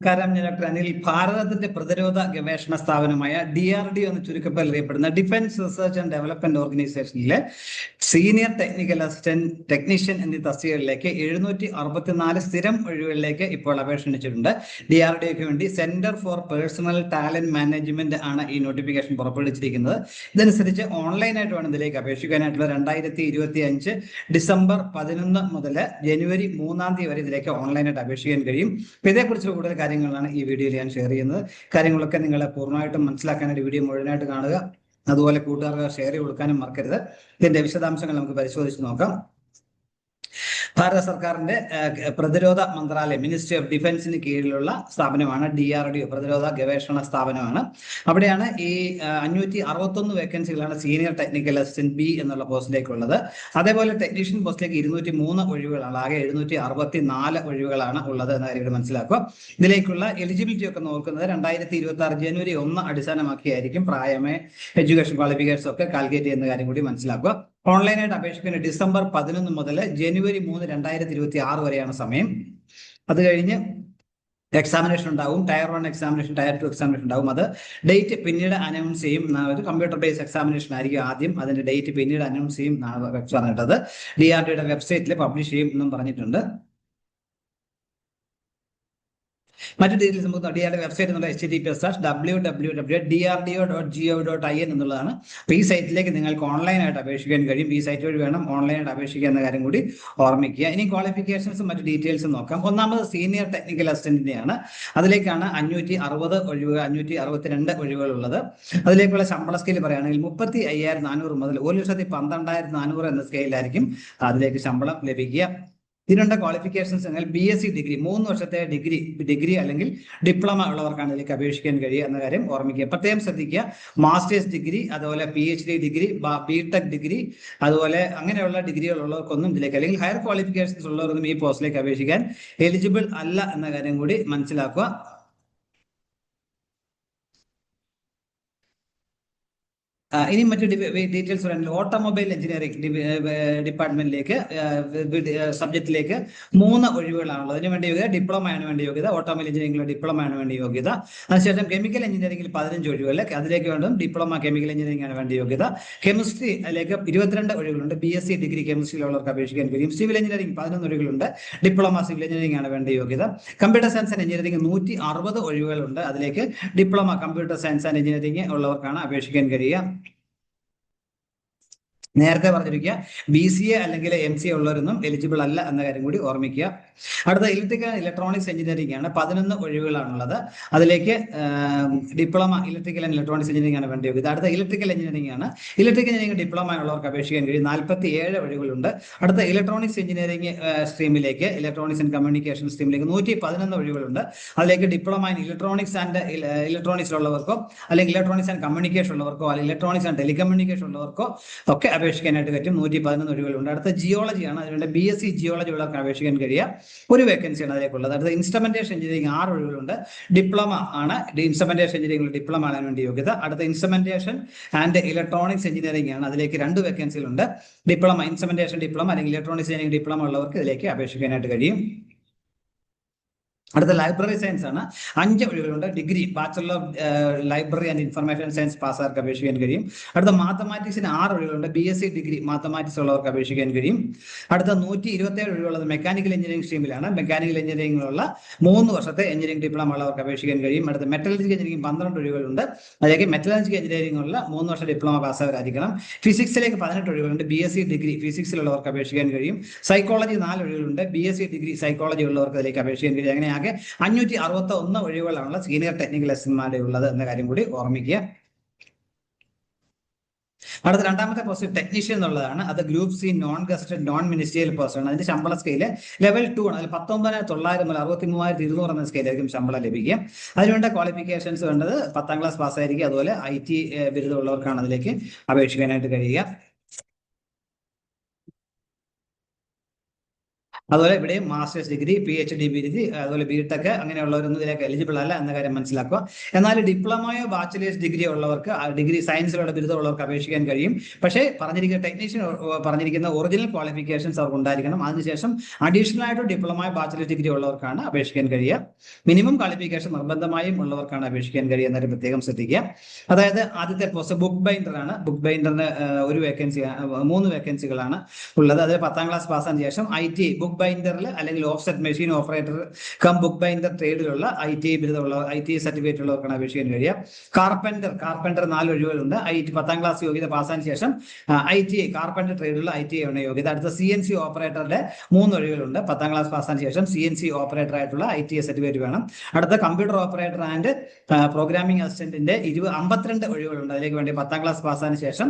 നമസ്കാരം, ഞാൻ ഡോക്ടർ അനിൽ. ഭാരതത്തിന്റെ പ്രതിരോധ ഗവേഷണ സ്ഥാപനമായ DRDO എന്ന ചുരുക്കപ്പേരിൽ അറിയപ്പെടുന്ന ഡിഫൻസ് റിസർച്ച് ആൻഡ് ഡെവലപ്മെന്റ് ഓർഗനൈസേഷനിലെ സീനിയർ ടെക്നിക്കൽ അസിസ്റ്റന്റ്, ടെക്നീഷ്യൻ എന്നീ തസ്തികകളിലേക്ക് 764 സ്ഥിരം ഒഴിവുകളിലേക്ക് ഇപ്പോൾ അപേക്ഷ ക്ഷണിച്ചിട്ടുണ്ട്. DRDOയ്ക്ക് വേണ്ടി centre for personal talent management ആണ് ഈ നോട്ടിഫിക്കേഷൻ പുറപ്പെടുവിച്ചിരിക്കുന്നത്. ഇതനുസരിച്ച് ഓൺലൈനായിട്ട് വേണം ഇതിലേക്ക് അപേക്ഷിക്കാനായിട്ടുള്ള 2025 ഡിസംബർ 11 മുതൽ ജനുവരി 3 വരെ ഇതിലേക്ക് ഓൺലൈനായിട്ട് അപേക്ഷിക്കാൻ കഴിയും. ഇതേക്കുറിച്ച് കൂടുതൽ കാര്യങ്ങളാണ് ഈ വീഡിയോയിൽ ഞാൻ ഷെയർ ചെയ്യുന്നത്. കാര്യങ്ങളൊക്കെ നിങ്ങൾ പൂർണ്ണമായിട്ടും മനസ്സിലാക്കാനായിട്ട് വീഡിയോ മുഴുവനായിട്ട് കാണുക. അതുപോലെ കൂട്ടുകാർക്ക് ഷെയർ ചെയ്ത് കൊടുക്കാനും മറക്കരുത്. ഇതിന്റെ വിശദാംശങ്ങൾ നമുക്ക് പരിശോധിച്ച് നോക്കാം. ഭാരത സർക്കാരിന്റെ പ്രതിരോധ മന്ത്രാലയം, മിനിസ്ട്രി ഓഫ് ഡിഫൻസിന് കീഴിലുള്ള സ്ഥാപനമാണ് DRDO, പ്രതിരോധ ഗവേഷണ സ്ഥാപനമാണ്. അവിടെയാണ് ഈ 561 വേക്കൻസികളാണ് സീനിയർ ടെക്നിക്കൽ അസിസ്റ്റന്റ് B എന്നുള്ള പോസ്റ്റിലേക്കുള്ളത്. അതേപോലെ ടെക്നീഷ്യൻ പോസ്റ്റിലേക്ക് 203 ഒഴിവുകളാണ്. ആകെ 764 ഒഴിവുകളാണ് ഉള്ളത് എന്ന കാര്യം മനസ്സിലാക്കുക. ഇതിലേക്കുള്ള എലിജിബിലിറ്റി ഒക്കെ നോക്കുന്നത് 2026 ജനുവരി 1 അടിസ്ഥാനമാക്കിയായിരിക്കും. പ്രായമേ, എഡ്യൂക്കേഷൻ ക്വാളിഫിക്കേഷൻസ് ഒക്കെ കാൽക്കുലേറ്റ് ചെയ്യുന്ന കാര്യം കൂടി മനസ്സിലാക്കുക. ഓൺലൈനായിട്ട് അപേക്ഷിക്കുന്ന ഡിസംബർ 11 മുതൽ ജനുവരി 3, 2026 വരെയാണ് സമയം. അത് കഴിഞ്ഞ് എക്സാമിനേഷൻ ഉണ്ടാവും. ടയർ 1 എക്സാമിനേഷൻ, ടയർ 2 എക്സാമിനേഷൻ ഉണ്ടാവും. അത് ഡേറ്റ് പിന്നീട് അനൗൺസ് ചെയ്യും. ഒരു കമ്പ്യൂട്ടർ ബേസ്ഡ് എക്സാമിനേഷൻ ആയിരിക്കും ആദ്യം. അതിന്റെ ഡേറ്റ് പിന്നീട് അനൗൺസ് ചെയ്യും പറഞ്ഞിട്ടത് DRDOയുടെ വെബ്സൈറ്റിൽ പബ്ലിഷ് ചെയ്യും എന്നും പറഞ്ഞിട്ടുണ്ട്. മറ്റു ഡീറ്റെയിൽസ് നമുക്ക് DRDO വെബ്സൈറ്റ് എന്നുള്ള https://www.drdo.gov.in എന്നുള്ളതാണ്. അപ്പൊ ഈ സൈറ്റിലേക്ക് നിങ്ങൾക്ക് ഓൺലൈനായിട്ട് അപേക്ഷിക്കാൻ കഴിയും. ഈ സൈറ്റ് വഴി വേണം ഓൺലൈനായിട്ട് അപേക്ഷിക്കുക എന്ന കാര്യം കൂടി ഓർമ്മിക്കുക. ഇനി ക്വാളിഫിക്കേഷൻസും മറ്റു ഡീറ്റെയിൽസും നോക്കാം. ഒന്നാമത് സീനിയർ ടെക്നിക്കൽ അസിസ്റ്റന്റിന്റെയാണ്. അതിലേക്കാണ് 560 ഒഴിവുകൾ, 562 ഒഴിവുകൾ ഉള്ളത്. അതിലേക്കുള്ള ശമ്പള സ്കെയിൽ പറയുകയാണെങ്കിൽ 35,400 മുതൽ 1,12,400 എന്ന സ്കെയിലായിരിക്കും അതിലേക്ക് ശമ്പളം ലഭിക്കുക. ഇതിനുള്ള ക്വാളിഫിക്കേഷൻസ് BSc ഡിഗ്രി, 3 വർഷത്തെ ഡിഗ്രി അല്ലെങ്കിൽ ഡിപ്ലോമ ഉള്ളവർക്കാണ് ഇതിലേക്ക് അപേക്ഷിക്കാൻ കഴിയുക എന്ന കാര്യം ഓർമ്മിക്കുക. പ്രത്യേകം ശ്രദ്ധിക്കുക, മാസ്റ്റേഴ്സ് ഡിഗ്രി, അതുപോലെ PhD ഡിഗ്രി, BTech ഡിഗ്രി, അതുപോലെ അങ്ങനെയുള്ള ഡിഗ്രികൾ ഉള്ളവർക്കൊന്നും ഇതിലേക്ക്, അല്ലെങ്കിൽ ഹയർ ക്വാളിഫിക്കേഷൻസ് ഉള്ളവർക്കൊന്നും ഈ പോസ്റ്റിലേക്ക് അപേക്ഷിക്കാൻ എലിജിബിൾ അല്ല എന്ന കാര്യം കൂടി മനസ്സിലാക്കുക. ഇനി മറ്റു ഡീറ്റെയിൽസ് പറയുന്നത് ഓട്ടോമൊബൈൽ എഞ്ചിനീയറിംഗ് ഡിപ്പാർട്ട്മെന്റിലേക്ക് സബ്ജക്റ്റിലേക്ക് 3 ഒഴിവുകളാണുള്ളത്. അതിന് വേണ്ടി യോഗ്യത ഡിപ്ലോമയാണ് വേണ്ടി യോഗ്യത. ഓട്ടോമൊബൈൽ എഞ്ചിനീയറിംഗിൽ ഡിപ്ലോമയാണ് വേണ്ടി യോഗ്യത. അതിനുശേഷം കെമിക്കൽ എഞ്ചിനീയറിംഗിൽ 15 ഒഴിവുകൾ, അതിലേക്ക് വേണ്ടും ഡിപ്ലോമ കെമിക്കൽ എഞ്ചിനീയറിംഗ് ആണ് വേണ്ടി യോഗ്യത. കെമിസ്ട്രി അതിലേക്ക് 22 ഒഴിവുകളുണ്ട്. BSc ഡിഗ്രി കെമിസ്ട്രിയിലുള്ളവർക്ക് അപേക്ഷിക്കാൻ കഴിയും. സിവിൽ എഞ്ചിനീയറിംഗ് 11 ഒഴിവുകളുണ്ട്. ഡിപ്ലോമ സിവിൽ എഞ്ചിനീയറിംഗ് ആണ് വേണ്ടി യോഗ്യത. കമ്പ്യൂട്ടർ സയൻസ് ആൻഡ് എഞ്ചിനീയറിംഗ് 160 ഒഴിവുകളുണ്ട്. അതിലേക്ക് diploma computer science and engineering ഉള്ളവർക്കാണ് അപേക്ഷിക്കാൻ കഴിയുക. നേരത്തെ പറഞ്ഞിരിക്കുക BCA അല്ലെങ്കിൽ MCA ഉള്ളവരൊന്നും എലിജിബിൾ അല്ല എന്ന കാര്യം കൂടി ഓർമ്മിക്കുക. അടുത്ത ഇലക്ട്രിക്കൽ ഇലക്ട്രോണിക്സ് എഞ്ചിനീയറിംഗ് ആണ്. 11 ഒഴിവുകളാണുള്ളത്. അതിലേക്ക് diploma electrical and electronics engineering ആണ് വേണ്ടി യോഗ്യത. അടുത്ത ഇലക്ട്രിക്കൽ എഞ്ചിനീയറിംഗ് ആണ്. ഇലക്ട്രിക്കൽ എഞ്ചിനീയറിംഗ് ഡിപ്ലോമ ഉള്ളവർക്ക് അപേക്ഷിക്കാൻ കഴിയും. 47 ഒഴിവുകളുണ്ട്. അടുത്ത ഇലക്ട്രോണിക്സ് എഞ്ചിനീയറിംഗ് സ്ട്രീമിലേക്ക്, ഇലക്ട്രോണിക്സ് ആൻഡ് കമ്മ്യൂണിക്കേഷൻ സ്ട്രീമിലേക്ക് 111 ഒഴിവുകളുണ്ട്. അതിലേക്ക് ഡിപ്ലോമ ഇൻ ഇലക്ട്രോണിക്സ് ആൻഡ് ഇലക്ട്രോണിക്സിലുള്ളവർക്കോ, അല്ലെങ്കിൽ ഇലക്ട്രോണിക്സ് ആൻഡ് കമ്മ്യൂണിക്കേഷൻ ഉള്ളവർക്കോ, അല്ലെങ്കിൽ ഇലക്ട്രോണിക്സ് ആൻഡ് ടെലികമ്മ്യൂണിക്കേഷൻ ഉള്ളവർക്കോ ഒക്കെ അപേക്ഷിക്കാനായിട്ട് പറ്റും. 111 ഒഴിവുകളുണ്ട്. അടുത്ത ജിയോളജിയാണ്. അതിനുവേണ്ടി BSc ജിയോളജി ഉള്ളവർക്ക് അപേക്ഷിക്കാൻ കഴിയുക. ഒരു വേക്കൻസിയാണ് അതിലേക്കുള്ളത്. അടുത്ത ഇൻസ്ട്രുമെന്റേഷൻ എഞ്ചിനീയറിംഗ് 6 ഒഴിവുകളുണ്ട്. ഡിപ്ലോമ ആണ്. ഇൻസ്ട്രുമെന്റേഷൻ എഞ്ചിനീയറിംഗ് ഡിപ്ലോമ ആണ് വേണ്ടി യോഗ്യത. അടുത്ത ഇൻസ്ട്രുമെന്റേഷൻ ആൻഡ് ഇലക്ട്രോണിക്സ് എഞ്ചിനീയറിംഗ് ആണ്. അതിലേക്ക് 2 വേക്കൻസികളുണ്ട്. ഡിപ്ലോമ ഇൻസ്ട്രുമെന്റേഷൻ ഡിപ്ലോമ അല്ലെങ്കിൽ ഇലക്ട്രോണിക്സ് എഞ്ചിനീയറിംഗ് ഡിപ്ലോമ ഉള്ളവർക്ക് ഇതിലേക്ക് അപേക്ഷിക്കാനായിട്ട് കഴിയും. അടുത്ത ലൈബ്രറി സയൻസ് ആണ്. 5 ഒഴിവുകളുണ്ട്. Degree bachelor of library and information science പാസ്സാർക്ക് അപേക്ഷിക്കാൻ കഴിയും. അടുത്ത മാത്തമാറ്റിക്സിന് 6 ഒഴിവുകളുണ്ട്. BSc ഡിഗ്രി മാത്തമാറ്റിക്സ് ഉള്ളവർക്ക് അപേക്ഷിക്കാൻ കഴിയും. അടുത്ത 127 ഒഴിവുള്ളത് മെക്കാനിക്കൽ എഞ്ചിനീയറിംഗ് സ്ട്രീമിലാണ്. മെക്കാനിക്കൽ എഞ്ചിനീയറിംഗിലുള്ള 3 വർഷത്തെ എഞ്ചിനീയറിംഗ് ഡിപ്ലോമ ഉള്ളവർക്ക് അപേക്ഷിക്കാൻ കഴിയും. അടുത്ത മെറ്റലർജിക്കൽ എഞ്ചിനീയറിംഗ് 12 ഒഴിവുകളുണ്ട്. അതിലേക്ക് മെറ്റലർജിക്കൽ എഞ്ചിനീയറിംഗ് ഉള്ള 3 വർഷം ഡിപ്ലോമ പാസ്സാവരായിരിക്കണം. ഫിസിക്സിലേക്ക് 18 ഒഴിവുകളുണ്ട്. BSc ഡിഗ്രി ഫിസിക്സിലുള്ളവർക്ക് അപേക്ഷിക്കാൻ കഴിയും. സൈക്കോളജി 4 ഒഴിവുകളുണ്ട്. BSc ഡിഗ്രി സൈക്കോളജി ഉള്ളവർക്ക് അതിലേക്ക് അപേക്ഷിക്കാൻ കഴിയും. അങ്ങനെ 561 ഒഴിവുകളാണുള്ള സീനിയർ ടെക്നിക്കൽ അസിസ്റ്റന്റുമാരുടെ ഉള്ളത് എന്ന കാര്യം കൂടി ഓർമ്മിക്കുക. അടുത്ത രണ്ടാമത്തെ പോസ്റ്റ് ടെക്നീഷ്യൻ എന്നുള്ളതാണ്. അത് group C non gazetted non ministerial post ആണ്. അതിന്റെ ശമ്പള സ്കെയില് ലെവൽ 2 ആണ്. അതിൽ 19,900 മുതൽ 63,200 എന്ന സ്കെയിലായിരിക്കും ശമ്പളം ലഭിക്കുക. അതിനുവേണ്ട ക്വാളിഫിക്കേഷൻസ് വേണ്ടത് 10ാം ക്ലാസ് പാസ്സായിരിക്കും. അതുപോലെ IT ബിരുദമുള്ളവർക്കാണ് അതിലേക്ക് അപേക്ഷിക്കാനായിട്ട് കഴിയുക. അതുപോലെ ഇവിടെ മാസ്റ്റേഴ്സ് ഡിഗ്രി, PhD ഡിഗ്രി, അതുപോലെ ബിടെക് അങ്ങനെയുള്ളവരൊന്നും ഇതിലേക്ക് എലിജിബിൾ അല്ല എന്ന കാര്യം മനസ്സിലാക്കുക. എന്നാൽ ഡിപ്ലോമയോ ബാച്ചിലേഴ്സ് ഡിഗ്രി ഉള്ളവർക്ക്, ഡിഗ്രി സയൻസിലുള്ള ബിരുദമുള്ളവർക്ക് അപേക്ഷിക്കാൻ കഴിയും. പക്ഷേ പറഞ്ഞിരിക്കുന്ന ടെക്നീഷ്യൻ പറഞ്ഞിരിക്കുന്ന ഒറിജിനൽ ക്വാളിഫിക്കേഷൻസ് അവർക്ക് ഉണ്ടായിരിക്കണം. അതിനുശേഷം അഡീഷണൽ ആയിട്ട് ഡിപ്ലോമയോ ബാച്ചിലേഴ്സ് ഡിഗ്രി ഉള്ളവർക്കാണ് അപേക്ഷിക്കാൻ കഴിയുക. മിനിമം ക്വാളിഫിക്കേഷൻ നിർബന്ധമായും ഉള്ളവർക്കാണ് അപേക്ഷിക്കാൻ കഴിയുക എന്നൊരു പ്രത്യേകം ശ്രദ്ധിക്കുക. അതായത് ആദ്യത്തെ പോസ്റ്റ് ബുക്ക് ബൈൻഡർ ആണ്. ബുക്ക് ബൈൻഡറിന് ഒരു വേക്കൻസി, 3 വേക്കൻസികളാണ് ഉള്ളത്. അത് 10ാം ക്ലാസ് പാസ്സായതിനു ശേഷം IT ബുക്ക് ബൈൻഡറിൽ അല്ലെങ്കിൽ offset machine operator cum book binder ട്രേഡിലുള്ള IT ബിരുദമുള്ള IT സർട്ടിഫിക്കറ്റ് ഉള്ളവർക്കാണ് അപേക്ഷിക്കാൻ കഴിയുക. കാർപ്പൻറ്റർ 4 ഒഴിവുകളുണ്ട്. 10ാം ക്ലാസ് യോഗ്യത പാസ്സായതിനു ശേഷം ITI കാർപ്പൻറ്റർ ട്രേഡിലുള്ള ITI ആണ് യോഗ്യത. അടുത്ത CNC ഓപ്പറേറ്ററുടെ 3 ഒഴിവുകളുണ്ട്. 10ാം ക്ലാസ് പാസ്സായതിനു ശേഷം CNC ഓപ്പറേറ്റർ ആയിട്ടുള്ള ITI സർട്ടിഫിക്കറ്റ് വേണം. അടുത്ത കമ്പ്യൂട്ടർ ഓപ്പറേറ്റർ ആൻഡ് പ്രോഗ്രാമിംഗ് അസിസ്റ്റന്റിന്റെ 52 ഒഴിവുകളുണ്ട്. അതിലേക്ക് വേണ്ടി 10ാം ക്ലാസ് പാസ്സായതിനു ശേഷം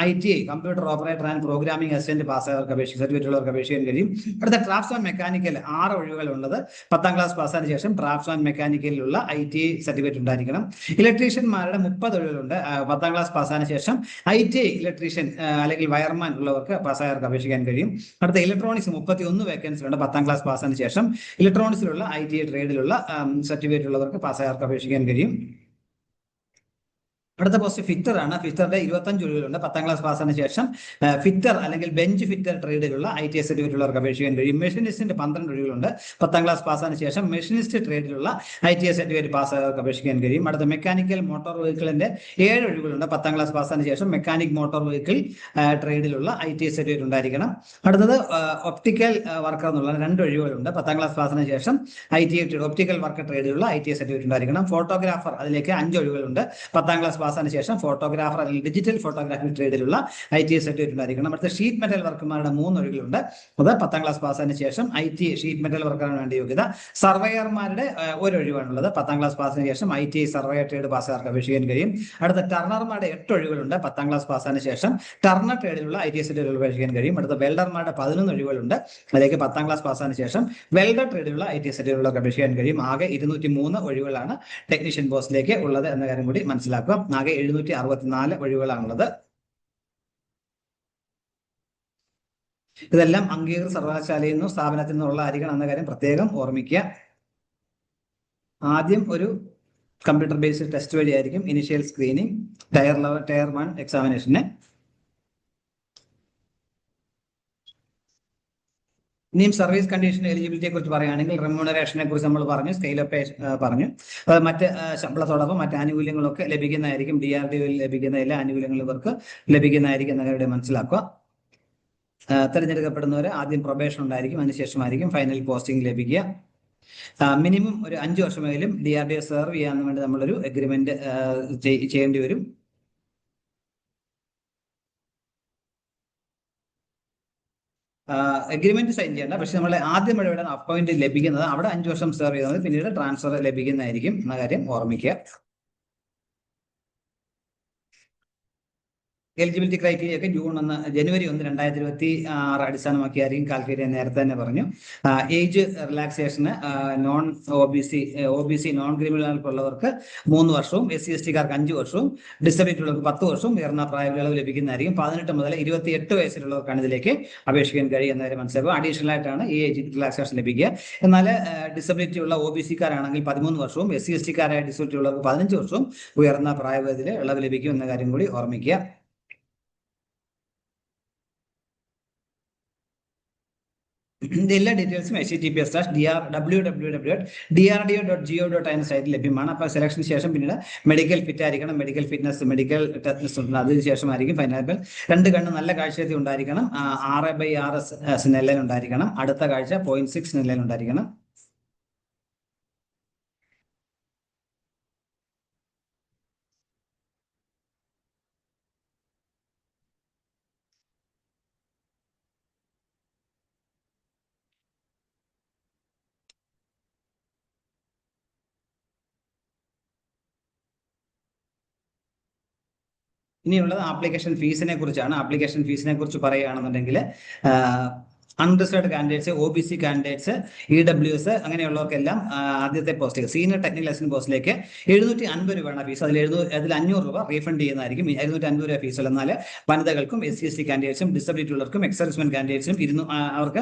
ITI computer operator and programming assistant പാസ്സായവർക്ക് സർട്ടിഫിക്കറ്റ് ഉള്ളവർക്ക് അപേക്ഷിക്കാൻ കഴിയും. അടുത്ത ഡ്രാഫ്റ്റ്സ് ആൻഡ് മെക്കാനിക്കൽ 6 ഒഴിവുകളുള്ളത്. 10ാം ക്ലാസ് പാസ്സായതിനു ശേഷം ഡ്രാഫ്റ്റ്സ് ആൻഡ് മെക്കാനിക്കലിലുള്ള ITI സർട്ടിഫിക്കറ്റ് ഉണ്ടായിരിക്കണം. ഇലക്ട്രീഷ്യന്മാരുടെ 30 ഒഴിവുകളുണ്ട്. 10ാം ക്ലാസ് പാസ്സായതിനു ശേഷം ITI ഇലക്ട്രീഷ്യൻ അല്ലെങ്കിൽ വയർമാൻ ഉള്ളവർക്ക് പാസ്സായവർക്ക് അപേക്ഷിക്കാൻ കഴിയും. അടുത്ത ഇലക്ട്രോണിക്സ് 31 വേക്കൻസികളുണ്ട്. 10ാം ക്ലാസ് പാസ്സായതിനു ശേഷം ഇലക്ട്രോണിക്സിലുള്ള ITI ട്രേഡിലുള്ള സർട്ടിഫിക്കറ്റ് ഉള്ളവർക്ക് പാസ്സായവർക്ക് അപേക്ഷിക്കാൻ കഴിയും. അടുത്ത പോസ്റ്റ് ഫിറ്റർ ആണ്. ഫിറ്ററുടെ 25 ഒഴിവുകളുണ്ട്. 10ാം ക്ലാസ് പാസ്സായതിനു ശേഷം ഫിറ്റർ അല്ലെങ്കിൽ ബെഞ്ച് ഫിറ്റർ ട്രേഡിലുള്ള ITI സർട്ടിഫിക്കറ്റ് ഉള്ളവർക്ക് അപേക്ഷിക്കാൻ കഴിയും. മെഷീനിസ്റ്റിന്റെ 12 ഒഴിവുകളുണ്ട്. 10ാം ക്ലാസ് പാസ്സായതിനു ശേഷം മെഷീനിസ്റ്റ് ട്രേഡിലുള്ള ITI സർട്ടിഫിക്കറ്റ് പാസ്സായവർക്ക് അപേക്ഷിക്കാൻ കഴിയും. അടുത്ത മെക്കാനിക്കൽ മോട്ടോർ വെഹിക്കിളിന്റെ 7 ഒഴിവുകളുണ്ട്. 10ാം ക്ലാസ് പാസ്സായതിനു ശേഷം മെക്കാനിക് മോട്ടോർ വെഹിക്കിൾ ട്രേഡിലുള്ള ITI സർട്ടിഫിക്കറ്റ് ഉണ്ടായിരിക്കണം. അടുത്തത് ഒപ്റ്റിക്കൽ വർക്കർ എന്നുള്ള 2 ഒഴിവുകളുണ്ട്. 10ാം ക്ലാസ് പാസ്സായതിനു ശേഷം ITI ഒപ്റ്റിക്കൽ വർക്കർ ട്രേഡിലുള്ള ITI സർട്ടിഫിക്കറ്റ് ഉണ്ടായിരിക്കണം. ഫോട്ടോഗ്രാഫർ അതിലേക്ക് 5 ഒഴിവുകളുണ്ട്. 10ാം ക്ലാസ് പാസ്സായതിനു ശേഷം ഫോട്ടോഗ്രാഫർ അല്ലെങ്കിൽ ഡിജിറ്റൽ ഫോട്ടോഗ്രാഫി ട്രേഡിലുള്ള ITI സർട്ടിഫിക്കറ്റ് ഉണ്ടായിരിക്കണം. അടുത്ത ഷീറ്റ് മെറ്റൽ വർക്കർമാരുടെ 3 ഒഴിവുകളുണ്ട്. അത് 10ാം ക്ലാസ് പാസ്സായതിനു ശേഷം ITI ഷീറ്റ് മെറ്റൽ വർക്കറിന് വേണ്ടി യോഗ്യത. സർവേയർമാരുടെ 1 ഒഴിവാണുള്ളത്. 10ാം ക്ലാസ് പാസ്സായതിനു ശേഷം ITI സർവേയർ ട്രേഡ് പാസ്സായവർക്ക് അപേക്ഷിക്കാൻ കഴിയും. അടുത്ത ടർണർമാരുടെ 8 ഒഴിവുകളുണ്ട്. 10ാം ക്ലാസ് പാസ്സായതിനു ശേഷം ടർണർ ട്രേഡിലുള്ള ITI സർട്ടിഫിക്കറ്റ് അപേക്ഷിക്കാൻ കഴിയും. അടുത്ത വെൽഡർമാരുടെ 11 ഒഴിവുകളുണ്ട്. അതിലേക്ക് 10ാം ക്ലാസ് പാസ്സായതിനു ശേഷം വെൽഡർ ട്രേഡിലുള്ള ITI സർട്ടിഫിക്കറ്റ് അപേക്ഷിക്കാൻ കഴിയും. ആകെ 203 ഒഴിവുകളാണ് ടെക്നീഷ്യൻ പോസ്റ്റിലേക്ക് ഉള്ളത് എന്ന കാര്യം കൂടി മനസ്സിലാക്കുക. ആകെ 764 ഒഴിവുകളാണുള്ളത്. ഇതെല്ലാം അംഗീകൃത സർവകലാശാലയിൽ നിന്നും സ്ഥാപനത്തിൽ നിന്നുള്ള ആയിരിക്കണം എന്ന കാര്യം പ്രത്യേകം ഓർമ്മിക്കുക. ആദ്യം ഒരു കമ്പ്യൂട്ടർ ബേസ്ഡ് ടെസ്റ്റ് വഴിയായിരിക്കും ഇനിഷ്യൽ സ്ക്രീനിങ് ടയർ 1 എക്സാമിനേഷന്. ഇനിയും സർവീസ് കണ്ടീഷൻ എലിജിബിലിറ്റിയെ കുറിച്ച് പറയുകയാണെങ്കിൽ റെമ്യൂണറേഷനെ കുറിച്ച് നമ്മൾ പറഞ്ഞു, സ്കെയിൽ ഓഫ് പേ പറഞ്ഞു. മറ്റ് ശമ്പളത്തോടൊപ്പം മറ്റ് ആനുകൂല്യങ്ങളൊക്കെ ലഭിക്കുന്നതായിരിക്കും. DRDOയിൽ ലഭിക്കുന്ന എല്ലാ ആനുകൂല്യങ്ങളും ഇവർക്ക് ലഭിക്കുന്നതായിരിക്കും എന്ന കാര്യം മനസ്സിലാക്കുക. തിരഞ്ഞെടുക്കപ്പെടുന്നവർ ആദ്യം പ്രൊബേഷൻ ഉണ്ടായിരിക്കും, അതിനുശേഷമായിരിക്കും ഫൈനൽ പോസ്റ്റിംഗ് ലഭിക്കുക. മിനിമം ഒരു 5 വർഷമെങ്കിലും DRDO സെർവ് ചെയ്യാൻ വേണ്ടി നമ്മളൊരു എഗ്രിമെന്റ് ചെയ്യേണ്ടി വരും. എഗ്രിമെന്റ് സൈൻ ചെയ്യേണ്ട, പക്ഷെ നമ്മൾ ആദ്യം ഇവിടെ അപ്പോയിന്റ് ലഭിക്കുന്നത് അവിടെ 5 വർഷം സെർവ് ചെയ്യുന്നത്, പിന്നീട് ട്രാൻസ്ഫർ ലഭിക്കുന്നതായിരിക്കും എന്ന കാര്യം ഓർമ്മിക്കുക. എലിജിബിലിറ്റി ക്രൈറ്റീരിയ ഒക്കെ ജനുവരി 1, 2026 അടിസ്ഥാനമാക്കിയായിരിക്കും കാൽക്കുലേറ്റ് ചെയ്യാൻ നേരത്തെ തന്നെ പറഞ്ഞു. ഏജ് റിലാക്സേഷന് OBC നോൺ ക്രിമിനൽക്കുള്ളവർക്ക് 3 വർഷവും SC/ST-കാർക്ക് 5 വർഷവും ഡിസബിലിറ്റി ഉള്ളവർക്ക് 10 വർഷവും ഉയർന്ന പ്രായപരിധി ലഭിക്കുന്നതായിരിക്കും. 18 മുതൽ 28 വയസ്സിലുള്ളവർക്കാണ് ഇതിലേക്ക് അപേക്ഷിക്കാൻ കഴിയുന്ന കാര്യം മനസ്സിലാക്കുക. അഡീഷണൽ ആയിട്ടാണ് ഈ ഏജ് റിലാക്സേഷൻ ലഭിക്കുക. എന്നാൽ ഡിസബിലിറ്റി ഉള്ള OBC-കാരാണെങ്കിൽ 13 വർഷവും SC/ST-കാരായ ഡിസബിലിറ്റി ഉള്ളവർക്ക് 15 വർഷവും ഉയർന്ന പ്രായപരിധിയിൽ ഇളവ് ലഭിക്കും എന്ന കാര്യം കൂടി ഓർമ്മിക്കുക. എല്ലാ ഡീറ്റെയിൽസും https://www.drdo.go.in സൈറ്റിൽ ലഭ്യമാണ്. അപ്പോൾ സെലക്ഷന് ശേഷം പിന്നീട് മെഡിക്കൽ ഫിറ്റ് ആയിരിക്കണം, മെഡിക്കൽ ഫിറ്റ്നസ്, മെഡിക്കൽ ടെസ്റ്റ് ഉണ്ട്. അതിനുശേഷമായിരിക്കും ഫൈനൽ. 2 കണ്ണ് നല്ല കാഴ്ചശക്തി ഉണ്ടായിരിക്കണം, 6/6 സ്നെല്ലൻ ഉണ്ടായിരിക്കണം, അടുത്ത കാഴ്ച 0.6 സ്നെല്ലൻ ഉണ്ടായിരിക്കണം. ഇനിയുള്ളത് ആപ്ലിക്കേഷൻ ഫീസിനെ കുറിച്ചാണ്. ആപ്ലിക്കേഷൻ ഫീസിനെ കുറിച്ച് പറയുകയാണെന്നുണ്ടെങ്കിൽ unreserved candidates, OBC candidates, EWS അങ്ങനെയുള്ളവർക്കെല്ലാം ആദ്യത്തെ പോസ്റ്റിലേക്ക് സീനിയർ ടെക്നിക്കൽ അസിസ്റ്റന്റ് പോസ്റ്റിലേക്ക് 750 രൂപയാണ് ഫീസ്. അതിൽ 500 രൂപ റീഫണ്ട് ചെയ്യുന്നതായിരിക്കും. 250 രൂപ ഫീസ്. എന്നാൽ വനിതകൾക്കും SC/ST കാൻഡിഡേറ്റ്സും ഡിസബിലിറ്റി ഉള്ളവർക്കും എക്സർവിസ്മെന്റ് കാൻഡിഡേറ്റ്സും അവർക്ക്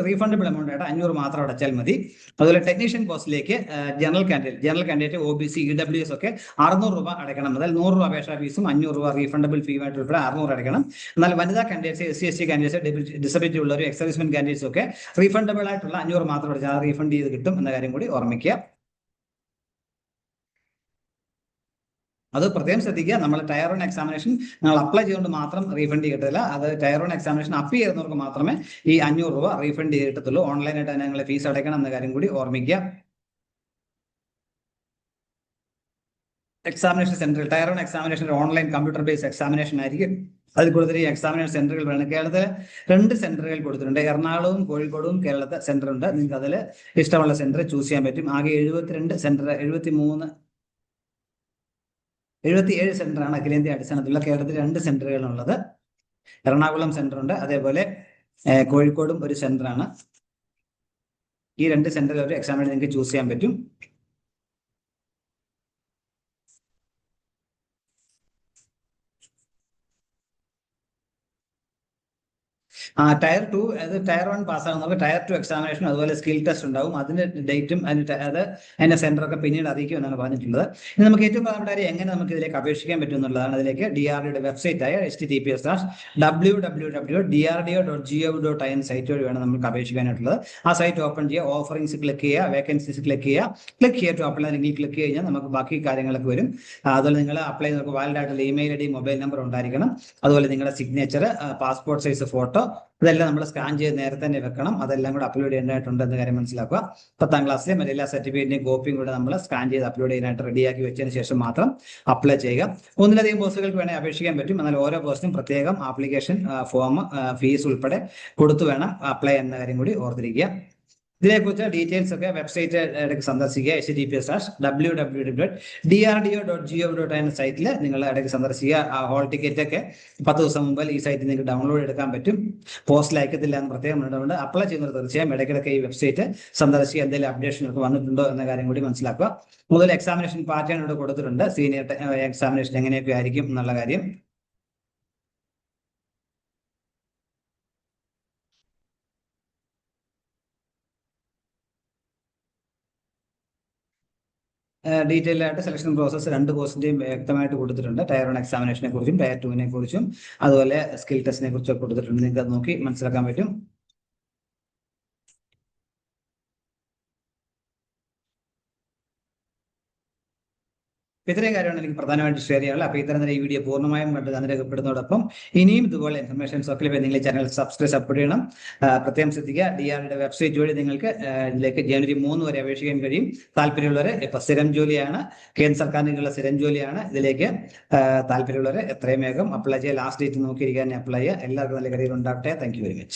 റീഫണ്ടബിൾ എമൗണ്ട് ആയിട്ട് 500 മാത്രം അടച്ചാൽ മതി. അതുപോലെ ടെക്നീഷ്യൻ പോസ്റ്റിലേക്ക് ജനറൽ കാൻഡിഡേറ്റ് OBC EWS ഒക്കെ 600 രൂപ അടയ്ക്കണം. അതായത് 100 രൂപ അപേക്ഷാ ഫീസും 500 രൂപ റീഫണ്ടബിൾ ഫീ ആയിട്ട് ഉൾപ്പെടെ 600 അടയ്ക്കണം. എന്നാൽ വനിതാ കാൻഡിഡേറ്റ്സ്, SC/ST കാൻഡിഡേറ്റ്സ്, ഡിസബിലിറ്റി ഉള്ളവർ, എക്സർവിസ്മെന്റ് കാൻഡിഡേറ്റ്സ് ഒക്കെ റീഫണ്ടബിൾ ആയിട്ടുള്ള 500 മാത്രം അടച്ചാൽ റീഫണ്ട് ചെയ്ത് കിട്ടും എന്ന കാര്യം കൂടി ഓർമ്മിക്കുക. അത് പ്രത്യേകം ശ്രദ്ധിക്കുക. നമ്മൾ ടയർ 1 എക്സാമിനേഷൻ നിങ്ങൾ അപ്ലൈ ചെയ്തുകൊണ്ട് മാത്രം റീഫണ്ട് ചെയ്തിട്ടില്ല. അത് ടയർ 1 എക്സാമിനേഷൻ അപ്പീൽ ചെയ്യുന്നവർക്ക് മാത്രമേ ഈ 500 രൂപ റീഫണ്ട് ചെയ്തിട്ടുള്ളൂ. ഓൺലൈനായിട്ട് തന്നെ നിങ്ങൾ ഫീസ് അടയ്ക്കണം എന്ന കാര്യം കൂടി ഓർമ്മിക്കുക. എക്സാമിനേഷൻ സെന്ററിൽ tier 1 examination online computer based examination ആയിരിക്കും. അതിൽ കൂടുതൽ ഈ എക്സാമിനേഷൻ സെന്ററുകൾ വേണം. കേരളത്തിൽ 2 സെന്ററുകൾ കൊടുത്തിട്ടുണ്ട്. എറണാകുളവും കോഴിക്കോടും കേരളത്തിൽ സെന്റർ ഉണ്ട്. നിങ്ങൾക്ക് അതിൽ ഇഷ്ടമുള്ള സെന്റർ ചൂസ് ചെയ്യാൻ പറ്റും. ആകെ 72 സെന്റർ, 77 സെന്ററാണ് അഖിലേന്ത്യാ അടിസ്ഥാനത്തിലുള്ള കേരളത്തിൽ 2 സെന്ററുകളുള്ളത്. എറണാകുളം സെന്റർ ഉണ്ട്, അതേപോലെ കോഴിക്കോടും ഒരു സെന്ററാണ്. ഈ 2 സെന്ററിൽ ഒരു എക്സാമിന് നിങ്ങൾക്ക് ചൂസ് ചെയ്യാൻ പറ്റും. ടയർ 2, അത് ടയർ 1 പാസ്സാകുന്നവർക്ക് ടയർ 2 എക്സാമിനേഷൻ അതുപോലെ സ്കിൽ ടെസ്റ്റ് ഉണ്ടാവും. അതിന്റെ ഡേറ്റും അതിന്റെ സെന്ററൊക്കെ പിന്നീട് അറിയിക്കും എന്നാണ് പറഞ്ഞിട്ടുള്ളത്. ഇനി നമുക്ക് ഏറ്റവും പ്രധാനപ്പെട്ട കാര്യം എങ്ങനെ നമുക്ക് ഇതിലേക്ക് അപേക്ഷിക്കാൻ പറ്റും എന്നുള്ളതാണ്. അതിലേക്ക് DRDOയുടെ വെബ്സൈറ്റ് ആയ https://www.drdo.gov.in സൈറ്റ് വഴി വേണം നമുക്ക് അപേക്ഷിക്കാനായിട്ടുള്ളത്. ആ സൈറ്റ് ഓപ്പൺ ചെയ്യുക, ഓഫറിംഗ്സ് ക്ലിക്ക് ചെയ്യുക, വേക്കൻസീസ് ക്ലിക്ക് ചെയ്യുക, ടു അപ്ലൈ ലിങ്കിൽ ക്ലിക്ക് കഴിഞ്ഞാൽ നമുക്ക് ബാക്കി കാര്യങ്ങളൊക്കെ വരും. അതുപോലെ നിങ്ങൾ അപ്ലൈ ചെയ്ത് വാലിഡ് ആയിട്ടുള്ള ഇമെയിൽ ID, മൊബൈൽ നമ്പർ ഉണ്ടായിരിക്കണം. അതുപോലെ നിങ്ങളുടെ സിഗ്നേച്ചർ, പാസ്പോർട്ട് സൈസ് ഫോട്ടോ, ഇതെല്ലാം നമ്മൾ സ്കാൻ ചെയ്ത് നേരത്തെ തന്നെ വെക്കണം. അതെല്ലാം കൂടെ അപ്ലോഡ് ചെയ്യേണ്ടതായിട്ടുണ്ട് എന്ന കാര്യം മനസ്സിലാക്കുക. 10ാം ക്ലാസ്സിലെ മറ്റെല്ലാ സർട്ടിഫിക്കറ്റിന്റെയും കോപ്പിയും കൂടെ നമ്മൾ സ്കാൻ ചെയ്ത് അപ്ലോഡ് ചെയ്യാനായിട്ട് റെഡിയാക്കി വെച്ചതിന് ശേഷം മാത്രം അപ്ലൈ ചെയ്യുക. ഒന്നിലധികം പോസ്റ്റുകൾക്ക് വേണമെങ്കിൽ അപേക്ഷിക്കാൻ പറ്റും. എന്നാൽ ഓരോ പോസ്റ്റിനും പ്രത്യേകം ആപ്ലിക്കേഷൻ ഫോം, ഫീസ് ഉൾപ്പെടെ കൊടുത്തു വേണം അപ്ലൈ എന്ന കാര്യം കൂടി ഓർത്തിരിക്കുക. ഇതിനെക്കുറിച്ച് ഡീറ്റെയിൽസ് ഒക്കെ വെബ്സൈറ്റ് സന്ദർശിക്കുക. https://www.drdo.gov.in സൈറ്റിൽ നിങ്ങൾ ഇടയ്ക്ക് സന്ദർശിക്കുക. ഹോൾ ടിക്കറ്റ് ഒക്കെ 10 ദിവസം മുമ്പ് ഈ സൈറ്റിൽ നിങ്ങൾക്ക് ഡൗൺലോഡ് എടുക്കാൻ പറ്റും. പോസ്റ്റിൽ അയക്കത്തില്ല എന്ന് പ്രത്യേകം പറഞ്ഞിട്ടുണ്ട്. അപ്ലൈ ചെയ്യുന്നവർ തീർച്ചയായും ഇടയ്ക്കിടയ്ക്ക് ഈ വെബ്സൈറ്റ് സന്ദർശിക്കുക. എന്തെങ്കിലും അപ്ഡേഷൻ ഒക്കെ വന്നിട്ടുണ്ടോ എന്ന കാര്യം കൂടി മനസ്സിലാക്കുക. മുതൽ എക്സാമിനേഷൻ പാറ്റേൺ ഇവിടെ കൊടുത്തിട്ടുണ്ട്. സീനിയർ എക്സാമിനേഷൻ എങ്ങനെയൊക്കെ ആയിരിക്കും എന്നുള്ള കാര്യം. ഡീറ്റെയിൽ ആയിട്ട് സെലക്ഷൻ പ്രോസസ്സ് 2 കോഴ്സിന്റെയും വ്യക്തമായിട്ട് കൊടുത്തിട്ടുണ്ട്. ടയർ 1 എക്സാമിനേഷനെ കുറിച്ചും ടയർ 2 കുറിച്ചും അതുപോലെ സ്കിൽ ടെസ്റ്റിനെ കുറിച്ചൊക്കെ കൊടുത്തിട്ടുണ്ട്. നിങ്ങൾക്ക് അത് നോക്കി മനസ്സിലാക്കാൻ പറ്റും. ഇത്രയും കാര്യമാണ് എനിക്ക് പ്രധാനമായിട്ട് ഷെയർ ചെയ്യാനുള്ളത്. അപ്പോൾ ഇത്തരം ഈ വീഡിയോ പൂർണ്ണമായും കണ്ട് രേഖപ്പെടുന്നതോടൊപ്പം ഇനിയും ഇതുപോലെ ഇൻഫർമേഷൻസ് ഒക്കെ നിങ്ങൾ ചാനൽ സബ്സ്ക്രൈബ് ചെയ്യണം. പ്രത്യേകം ശ്രദ്ധിക്കുക. DRDOയുടെ വെബ്സൈറ്റ് വഴി നിങ്ങൾക്ക് ഇതിലേക്ക് ജനുവരി 3 വരെ അപേക്ഷിക്കാൻ കഴിയും. താല്പര്യമുള്ളവർ ഇപ്പൊ സ്ഥിരം ജോലിയാണ്, കേന്ദ്ര സർക്കാരിനുള്ള സ്ഥിരം ജോലിയാണ്. ഇതിലേക്ക് താല്പര്യമുള്ളവർ എത്രയും വേഗം അപ്ലൈ ചെയ്യുക. ലാസ്റ്റ് ഡേറ്റ് നോക്കിയിരിക്കാൻ അപ്ലൈ ചെയ്യുക. എല്ലാവർക്കും നല്ല കരിയർ ഉണ്ടാകട്ടെ. Thank you very much.